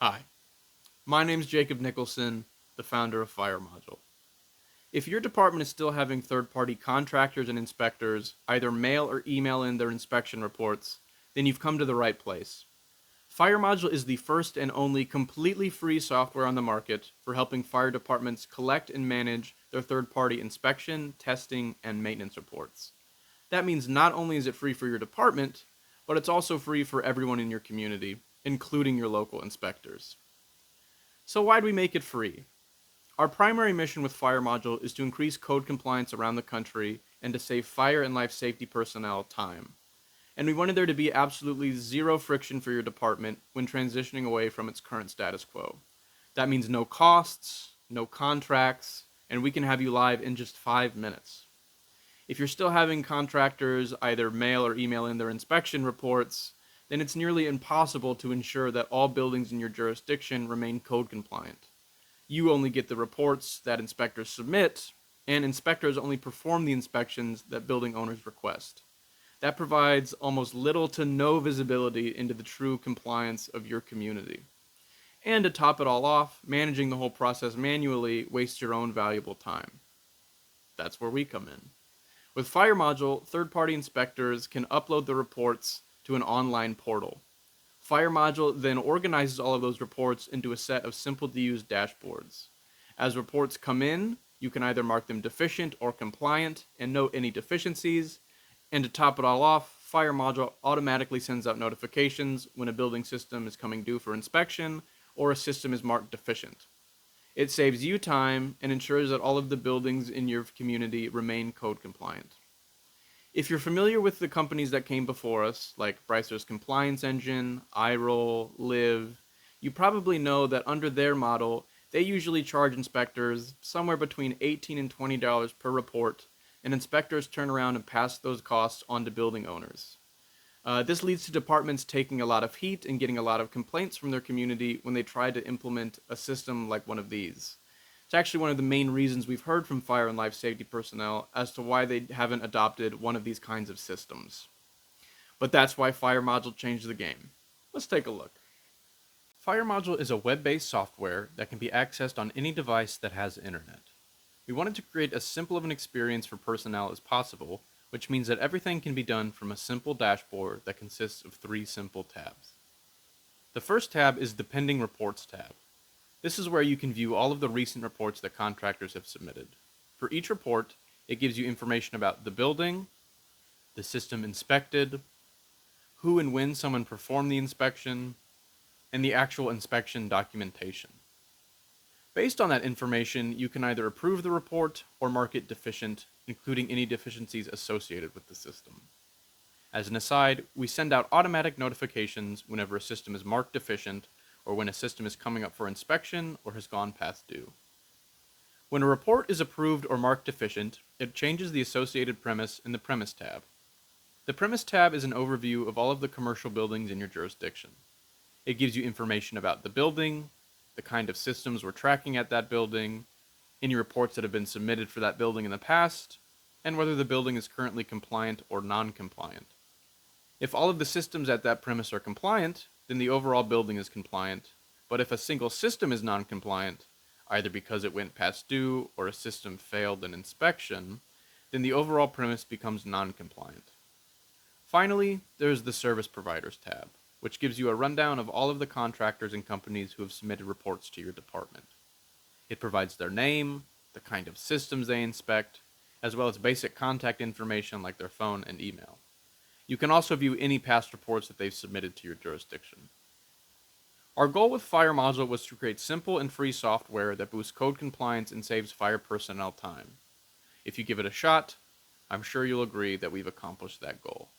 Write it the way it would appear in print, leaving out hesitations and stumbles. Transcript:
Hi, my name's Jacob Nicholson, the founder of FireModule. If your department is still having third-party contractors and inspectors either mail or email in their inspection reports, then you've come to the right place. FireModule is the first and only completely free software on the market for helping fire departments collect and manage their third-party inspection, testing, and maintenance reports. That means not only is it free for your department, but it's also free for everyone in your community, including your local inspectors. So why'd we make it free? Our primary mission with FireModule is to increase code compliance around the country and to save fire and life safety personnel time. And we wanted there to be absolutely zero friction for your department when transitioning away from its current status quo. That means no costs, no contracts, and we can have you live in just 5 minutes. If you're still having contractors either mail or email in their inspection reports, then it's nearly impossible to ensure that all buildings in your jurisdiction remain code compliant. You only get the reports that inspectors submit, and inspectors only perform the inspections that building owners request. That provides almost little to no visibility into the true compliance of your community. And to top it all off, managing the whole process manually wastes your own valuable time. That's where we come in. With FireModule, third-party inspectors can upload the reports to an online portal. FireModule then organizes all of those reports into a set of simple-to-use dashboards. As reports come in, you can either mark them deficient or compliant and note any deficiencies, and to top it all off, FireModule automatically sends out notifications when a building system is coming due for inspection or a system is marked deficient. It saves you time and ensures that all of the buildings in your community remain code compliant. If you're familiar with the companies that came before us, like Brycer's Compliance Engine, iRoll, Live, you probably know that under their model, they usually charge inspectors somewhere between $18 and $20 per report, and inspectors turn around and pass those costs on to building owners. This leads to departments taking a lot of heat and getting a lot of complaints from their community when they try to implement a system like one of these. It's actually one of the main reasons we've heard from fire and life safety personnel as to why they haven't adopted one of these kinds of systems. But that's why FireModule changed the game. Let's take a look. FireModule is a web-based software that can be accessed on any device that has internet. We wanted to create as simple of an experience for personnel as possible, which means that everything can be done from a simple dashboard that consists of 3 simple tabs. The first tab is the Pending Reports tab. This is where you can view all of the recent reports that contractors have submitted. For each report, it gives you information about the building, the system inspected, who and when someone performed the inspection, and the actual inspection documentation. Based on that information, you can either approve the report or mark it deficient, including any deficiencies associated with the system. As an aside, we send out automatic notifications whenever a system is marked deficient or when a system is coming up for inspection or has gone past due. When a report is approved or marked deficient, it changes the associated premise in the Premise tab. The Premise tab is an overview of all of the commercial buildings in your jurisdiction. It gives you information about the building, the kind of systems we're tracking at that building, any reports that have been submitted for that building in the past, and whether the building is currently compliant or non-compliant. If all of the systems at that premise are compliant, then the overall building is compliant, but if a single system is non-compliant, either because it went past due or a system failed an inspection, then the overall premise becomes non-compliant. Finally, there's the Service Providers tab, which gives you a rundown of all of the contractors and companies who have submitted reports to your department. It provides their name, the kind of systems they inspect, as well as basic contact information like their phone and email. You can also view any past reports that they've submitted to your jurisdiction. Our goal with FireModule was to create simple and free software that boosts code compliance and saves fire personnel time. If you give it a shot, I'm sure you'll agree that we've accomplished that goal.